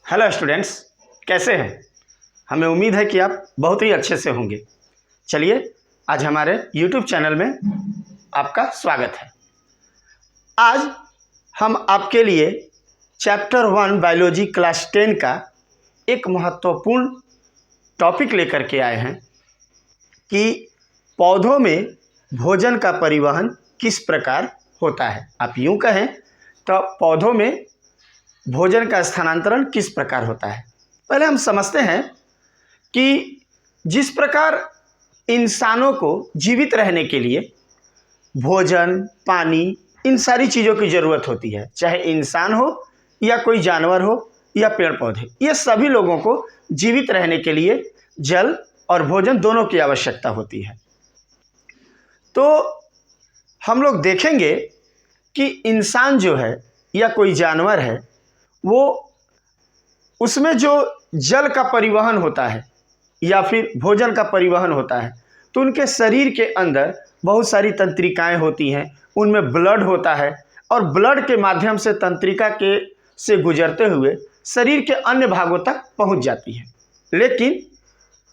Hello students, कैसे हैं। हमें उम्मीद है कि आप बहुत ही अच्छे से होंगे। चलिए, आज हमारे YouTube चैनल में आपका स्वागत है। आज हम आपके लिए चैप्टर 1 बायोलॉजी क्लास 10 का एक महत्वपूर्ण टॉपिक लेकर के आए हैं कि पौधों में भोजन का परिवहन किस प्रकार होता है। आप यूँ कहें तो पौधों में भोजन का स्थानांतरण किस प्रकार होता है। पहले हम समझते हैं कि जिस प्रकार इंसानों को जीवित रहने के लिए भोजन, पानी, इन सारी चीज़ों की ज़रूरत होती है, चाहे इंसान हो या कोई जानवर हो या पेड़ पौधे, ये सभी लोगों को जीवित रहने के लिए जल और भोजन दोनों की आवश्यकता होती है। तो हम लोग देखेंगे कि इंसान जो है या कोई जानवर है, वो उसमें जो जल का परिवहन होता है या फिर भोजन का परिवहन होता है, तो उनके शरीर के अंदर बहुत सारी तंत्रिकाएं होती हैं, उनमें ब्लड होता है और ब्लड के माध्यम से तंत्रिका के से गुजरते हुए शरीर के अन्य भागों तक पहुंच जाती है। लेकिन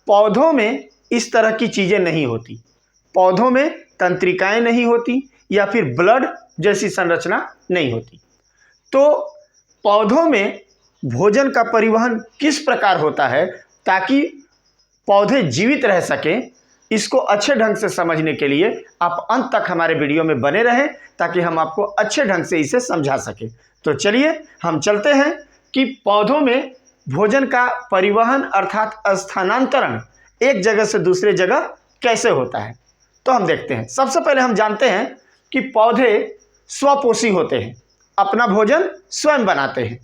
पौधों में इस तरह की चीज़ें नहीं होती। पौधों में तंत्रिकाएं नहीं होती या फिर ब्लड जैसी संरचना नहीं होती। तो पौधों में भोजन का परिवहन किस प्रकार होता है ताकि पौधे जीवित रह सकें, इसको अच्छे ढंग से समझने के लिए आप अंत तक हमारे वीडियो में बने रहें ताकि हम आपको अच्छे ढंग से इसे समझा सकें। तो चलिए हम चलते हैं कि पौधों में भोजन का परिवहन अर्थात स्थानांतरण एक जगह से दूसरे जगह कैसे होता है। तो हम देखते हैं। सबसे पहले हम जानते हैं कि पौधे स्वपोषी होते हैं, अपना भोजन स्वयं बनाते हैं।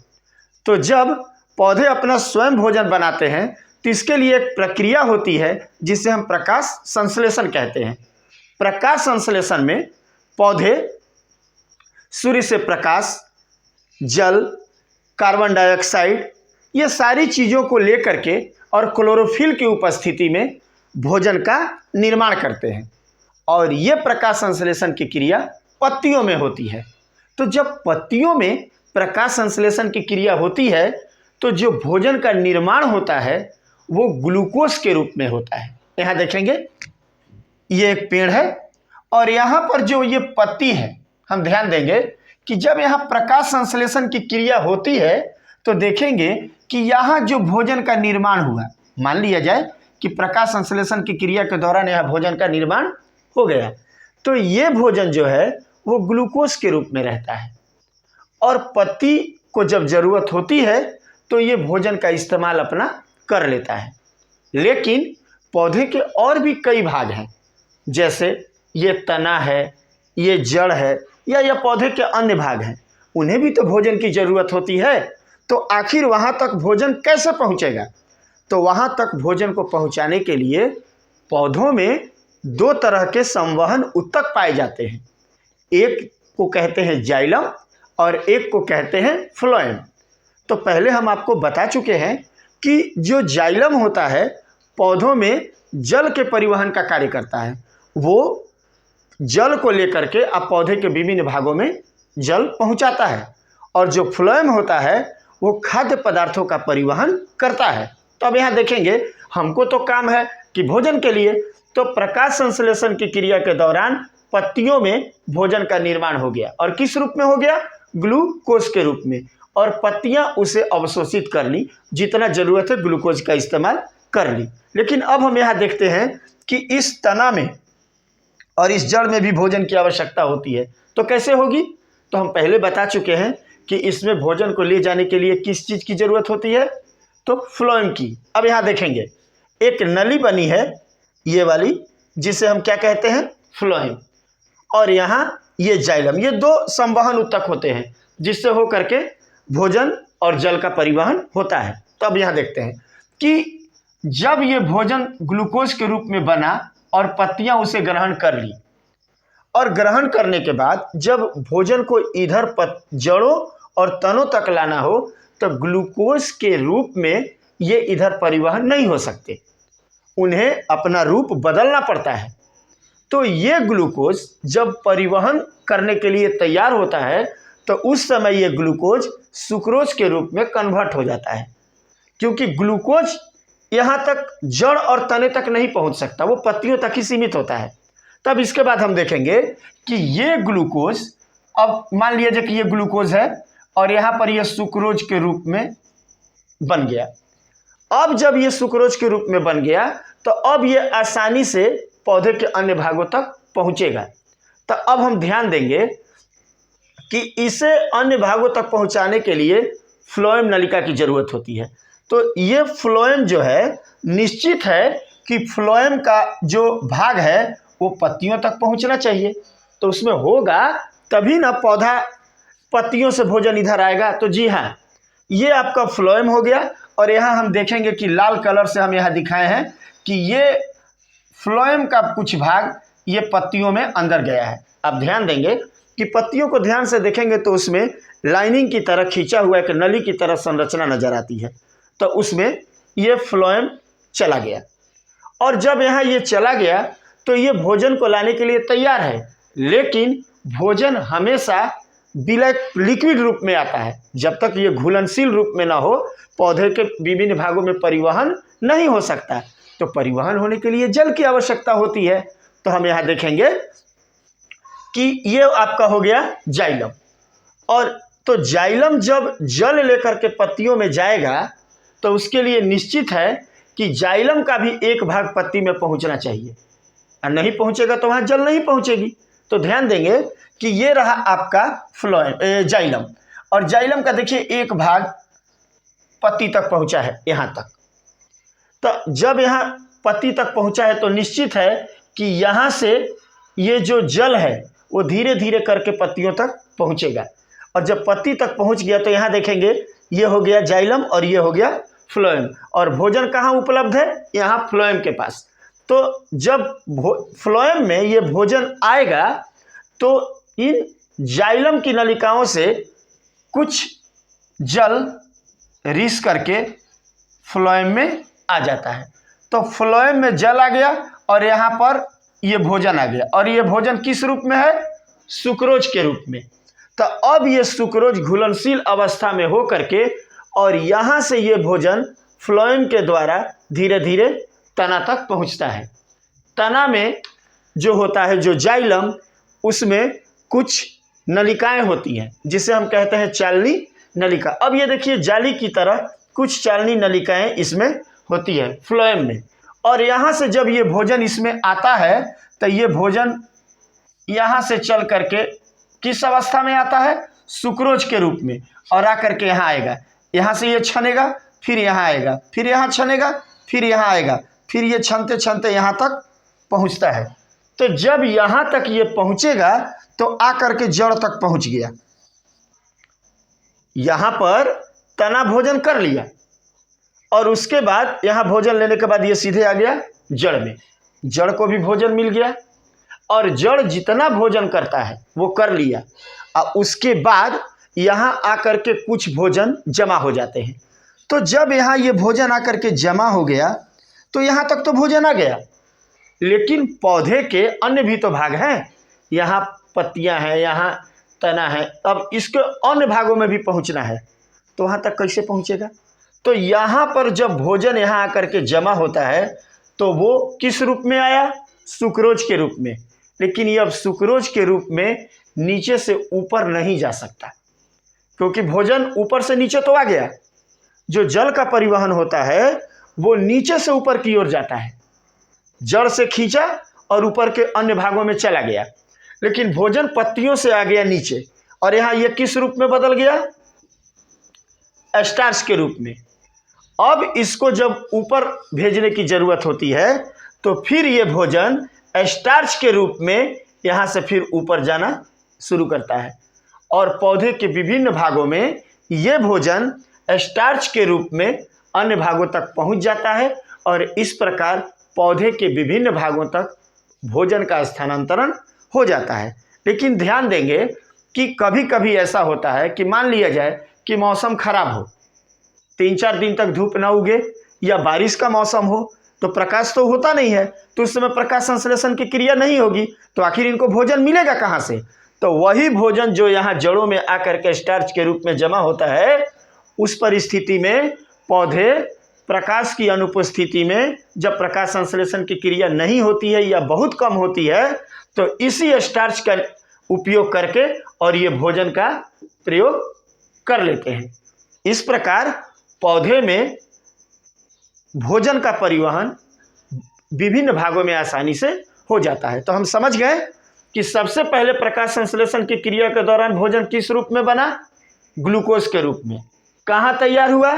तो जब पौधे अपना स्वयं भोजन बनाते हैं तो इसके लिए एक प्रक्रिया होती है जिसे हम प्रकाश संश्लेषण कहते हैं। प्रकाश संश्लेषण में पौधे सूर्य से प्रकाश, जल, कार्बन डाइऑक्साइड, ये सारी चीज़ों को लेकर के और क्लोरोफिल की उपस्थिति में भोजन का निर्माण करते हैं। और ये प्रकाश संश्लेषण की क्रिया पत्तियों में होती है। तो जब पत्तियों में प्रकाश संश्लेषण की क्रिया होती है तो जो भोजन का निर्माण होता है वो ग्लूकोज के रूप में होता है। यहाँ देखेंगे, ये एक पेड़ है और यहाँ पर जो ये पत्ती है, हम ध्यान देंगे कि जब यहाँ प्रकाश संश्लेषण की क्रिया होती है तो देखेंगे कि यहाँ जो भोजन का निर्माण हुआ, मान लिया जाए कि प्रकाश संश्लेषण की क्रिया के दौरान यहाँ भोजन का निर्माण हो गया, तो ये भोजन जो है वो ग्लूकोज के रूप में रहता है और पत्ती को जब ज़रूरत होती है तो ये भोजन का इस्तेमाल अपना कर लेता है। लेकिन पौधे के और भी कई भाग हैं, जैसे ये तना है, ये जड़ है या ये पौधे के अन्य भाग हैं, उन्हें भी तो भोजन की ज़रूरत होती है। तो आखिर वहाँ तक भोजन कैसे पहुँचेगा? तो वहाँ तक भोजन को पहुँचाने के लिए पौधों में दो तरह के संवहन ऊतक पाए जाते हैं। एक को कहते हैं जाइलम और एक को कहते हैं फ्लोएम। तो पहले हम आपको बता चुके हैं कि जो जाइलम होता है पौधों में जल के परिवहन का कार्य करता है। वो जल को लेकर के अब पौधे के विभिन्न भागों में जल पहुंचाता है और जो फ्लोएम होता है वो खाद्य पदार्थों का परिवहन करता है। तो अब यहाँ देखेंगे, हमको तो काम है कि भोजन के लिए, तो प्रकाश संश्लेषण की क्रिया के दौरान पत्तियों में भोजन का निर्माण हो गया और किस रूप में हो गया? ग्लूकोज के रूप में। और पत्तियां उसे अवशोषित कर ली, जितना ज़रूरत है ग्लूकोज का इस्तेमाल कर ली। लेकिन अब हम यहाँ देखते हैं कि इस तना में और इस जड़ में भी भोजन की आवश्यकता होती है। तो कैसे होगी? तो हम पहले बता चुके हैं कि इसमें भोजन को ले जाने के लिए किस चीज़ की ज़रूरत होती है? तो फ्लोएम की। अब यहाँ देखेंगे, एक नली बनी है ये वाली, जिसे हम क्या कहते हैं? फ्लोएम। और यहाँ ये जाइलम, ये दो संवहन ऊतक होते हैं जिससे हो करके भोजन और जल का परिवहन होता है। तो अब यहाँ देखते हैं कि जब ये भोजन ग्लूकोज के रूप में बना और पत्तियां उसे ग्रहण कर ली और ग्रहण करने के बाद जब भोजन को इधर जड़ों और तनों तक लाना हो तो ग्लूकोज के रूप में ये इधर परिवहन नहीं हो सकते, उन्हें अपना रूप बदलना पड़ता है। तो ये ग्लूकोज जब परिवहन करने के लिए तैयार होता है तो उस समय ये ग्लूकोज सुक्रोज के रूप में कन्वर्ट हो जाता है। क्योंकि ग्लूकोज यहाँ तक जड़ और तने तक नहीं पहुँच सकता, वो पत्तियों तक ही सीमित होता है। तब इसके बाद हम देखेंगे कि ये ग्लूकोज, अब मान लीजिए कि ये ग्लूकोज है और यहाँ पर ये सुक्रोज के रूप में बन गया। अब जब ये सुक्रोज के रूप में बन गया तो अब ये आसानी से पौधे के अन्य भागों तक पहुँचेगा। तो अब हम ध्यान देंगे कि इसे अन्य भागों तक पहुँचाने के लिए फ्लोएम नलिका की ज़रूरत होती है। तो ये फ्लोएम जो है, निश्चित है कि फ्लोएम का जो भाग है वो पत्तियों तक पहुंचना चाहिए, तो उसमें होगा तभी ना पौधा पत्तियों से भोजन इधर आएगा। तो जी हाँ, ये आपका फ्लोएम हो गया। और यहाँ हम देखेंगे कि लाल कलर से हम यहाँ दिखाए हैं कि ये फ्लोएम का कुछ भाग ये पत्तियों में अंदर गया है। आप ध्यान देंगे कि पत्तियों को ध्यान से देखेंगे तो उसमें लाइनिंग की तरह खींचा हुआ एक नली की तरह संरचना नजर आती है, तो उसमें ये फ्लोएम चला गया। और जब यहाँ ये चला गया तो ये भोजन को लाने के लिए तैयार है, लेकिन भोजन हमेशा लिक्विड रूप में आता है। जब तक ये घुलनशील रूप में ना हो, पौधे के विभिन्न भागों में परिवहन नहीं हो सकता। तो परिवहन होने के लिए जल की आवश्यकता होती है। तो हम यहाँ देखेंगे कि ये आपका हो गया जाइलम। और तो जाइलम जब जल लेकर के पत्तियों में जाएगा तो उसके लिए निश्चित है कि जाइलम का भी एक भाग पत्ती में पहुंचना चाहिए, और नहीं पहुंचेगा तो वहां जल नहीं पहुंचेगी। तो ध्यान देंगे कि ये रहा आपका फ्लोएम जाइलम, और जाइलम का देखिए एक भाग पत्ती तक पहुंचा है यहाँ तक। तो जब यहाँ पत्ती तक पहुंचा है तो निश्चित है कि यहाँ से ये जो जल है वो धीरे धीरे करके पत्तियों तक पहुंचेगा। और जब पत्ती तक पहुंच गया तो यहाँ देखेंगे ये हो गया जाइलम और ये हो गया फ्लोएम। और भोजन कहाँ उपलब्ध है? यहाँ फ्लोएम के पास। तो जब फ्लोएम में ये भोजन आएगा तो इन जाइलम की नलिकाओं से कुछ जल रिस करके फ्लोएम में आ जाता है। तो फ्लोएम में जल आ गया और यहाँ पर ये भोजन आ गया, और ये भोजन किस रूप में है? सुक्रोज के रूप में। तो अब ये सुक्रोज घुलनशील अवस्था में हो करके और यहाँ से ये भोजन फ्लोएम के द्वारा धीरे धीरे तना तक पहुँचता है। तना में जो होता है, जो जाइलम, उसमें कुछ नलिकाएं होती हैं जिसे हम कहते हैं चालनी नलिका। अब ये देखिए जाली की तरह कुछ चालनी नलिकाएं इसमें होती है फ्लोएम में। और यहाँ से जब ये भोजन इसमें आता है तो ये भोजन यहाँ से चल करके किस अवस्था में आता है? सुक्रोज के रूप में, और आकर के यहाँ आएगा। यहाँ से ये छनेगा, फिर यहाँ आएगा, फिर यहाँ छनेगा, फिर यहाँ आएगा, फिर ये छनते छनते यहाँ तक पहुँचता है। तो जब यहाँ तक ये पहुँचेगा तो आकर के जड़ तक पहुँच गया। यहाँ पर तना भोजन कर लिया और उसके बाद यहाँ भोजन लेने के बाद ये सीधे आ गया जड़ में। जड़ को भी भोजन मिल गया, और जड़ जितना भोजन करता है वो कर लिया। और उसके बाद यहाँ आकर के कुछ भोजन जमा हो जाते हैं। तो जब यहाँ ये भोजन आकर के जमा हो गया तो यहाँ तक तो भोजन आ गया, लेकिन पौधे के अन्य भी तो भाग हैं। यहाँ पत्तियाँ हैं, यहाँ तना है, अब इसके अन्य भागों में भी पहुँचना है, तो वहाँ तक कैसे पहुँचेगा? तो यहाँ पर जब भोजन यहाँ आकर के जमा होता है तो वो किस रूप में आया? सुक्रोज के रूप में। लेकिन ये अब सुक्रोज के रूप में नीचे से ऊपर नहीं जा सकता, क्योंकि भोजन ऊपर से नीचे तो आ गया। जो जल का परिवहन होता है वो नीचे से ऊपर की ओर जाता है, जड़ से खींचा और ऊपर के अन्य भागों में चला गया। लेकिन भोजन पत्तियों से आ गया नीचे, और यहाँ ये किस रूप में बदल गया? स्टार्च के रूप में। अब इसको जब ऊपर भेजने की ज़रूरत होती है तो फिर ये भोजन स्टार्च के रूप में यहाँ से फिर ऊपर जाना शुरू करता है, और पौधे के विभिन्न भागों में ये भोजन स्टार्च के रूप में अन्य भागों तक पहुँच जाता है, और इस प्रकार पौधे के विभिन्न भागों तक भोजन का स्थानांतरण हो जाता है। लेकिन ध्यान देंगे कि कभी कभी ऐसा होता है कि मान लिया जाए कि मौसम खराब हो, 3-4 दिन तक धूप ना उगे, या बारिश का मौसम हो, तो प्रकाश तो होता नहीं है, तो उस समय प्रकाश संश्लेषण की क्रिया नहीं होगी, तो आखिर इनको भोजन मिलेगा कहाँ से? तो वही भोजन जो यहाँ जड़ों में आकर के स्टार्च के रूप में जमा होता है, उस परिस्थिति में पौधे प्रकाश की अनुपस्थिति में, जब प्रकाश संश्लेषण की क्रिया नहीं होती है या बहुत कम होती है, तो इसी स्टार्च का उपयोग करके और ये भोजन का प्रयोग कर लेते हैं। इस प्रकार पौधे में भोजन का परिवहन विभिन्न भागों में आसानी से हो जाता है। तो हम समझ गए कि सबसे पहले प्रकाश संश्लेषण की क्रिया के दौरान भोजन किस रूप में बना? ग्लूकोज के रूप में। कहाँ तैयार हुआ?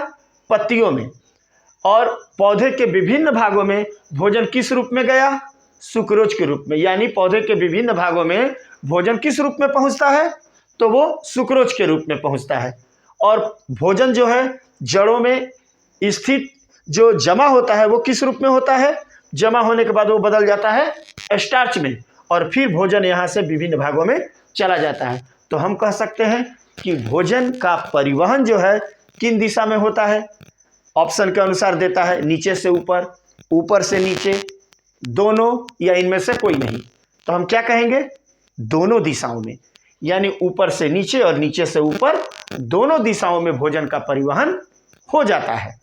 पत्तियों में। और पौधे के विभिन्न भागों में भोजन किस रूप में गया? सुक्रोज के रूप में। यानी पौधे के विभिन्न भागों में भोजन किस रूप में पहुंचता है? तो वो सुक्रोज के रूप में पहुंचता है। और भोजन जो है जड़ों में स्थित जो जमा होता है वो किस रूप में होता है? जमा होने के बाद वो बदल जाता है स्टार्च में, और फिर भोजन यहाँ से विभिन्न भागों में चला जाता है। तो हम कह सकते हैं कि भोजन का परिवहन जो है किन दिशा में होता है? ऑप्शन के अनुसार देता है नीचे से ऊपर, ऊपर से नीचे, दोनों, या इनमें से कोई नहीं। तो हम क्या कहेंगे? दोनों दिशाओं में। यानी ऊपर से नीचे और नीचे से ऊपर, दोनों दिशाओं में भोजन का परिवहन हो जाता है।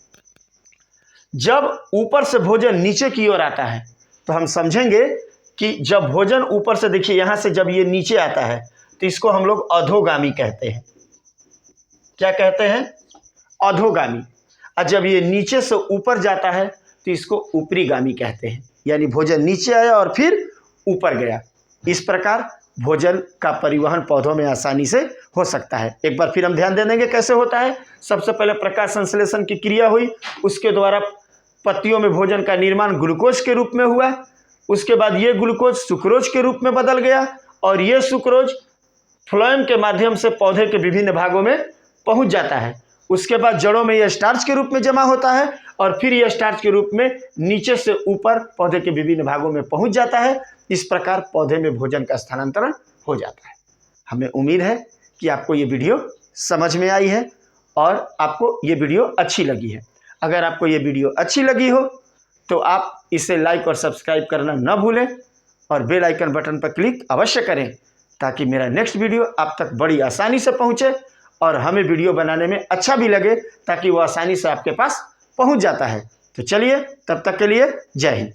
जब ऊपर से भोजन नीचे की ओर आता है तो हम समझेंगे कि जब भोजन ऊपर से, देखिए यहाँ से जब ये नीचे आता है तो इसको हम लोग अधोगामी कहते हैं। क्या कहते हैं? अधोगामी। और जब ये नीचे से ऊपर जाता है तो इसको ऊपरीगामी कहते हैं। यानी भोजन नीचे आया और फिर ऊपर गया। इस प्रकार भोजन का परिवहन पौधों में आसानी से हो सकता है। एक बार फिर हम ध्यान दे देंगे कैसे होता है। सबसे पहले प्रकाश संश्लेषण की क्रिया हुई, उसके द्वारा पत्तियों में भोजन का निर्माण ग्लूकोज के रूप में हुआ। उसके बाद ये ग्लूकोज सुक्रोज के रूप में बदल गया, और ये सुक्रोज फ्लोएम के माध्यम से पौधे के विभिन्न भागों में पहुंच जाता है। उसके बाद जड़ों में यह स्टार्च के रूप में जमा होता है, और फिर यह स्टार्च के रूप में नीचे से ऊपर पौधे के विभिन्न भागों में पहुंच जाता है। इस प्रकार पौधे में भोजन का स्थानांतरण हो जाता है। हमें उम्मीद है कि आपको ये वीडियो समझ में आई है और आपको ये वीडियो अच्छी लगी है। अगर आपको ये वीडियो अच्छी लगी हो तो आप इसे लाइक और सब्सक्राइब करना न भूलें, और बेल आइकन बटन पर क्लिक अवश्य करें ताकि मेरा नेक्स्ट वीडियो आप तक बड़ी आसानी से पहुंचे, और हमें वीडियो बनाने में अच्छा भी लगे ताकि वो आसानी से आपके पास पहुंच जाता है। तो चलिए, तब तक के लिए जय हिंद।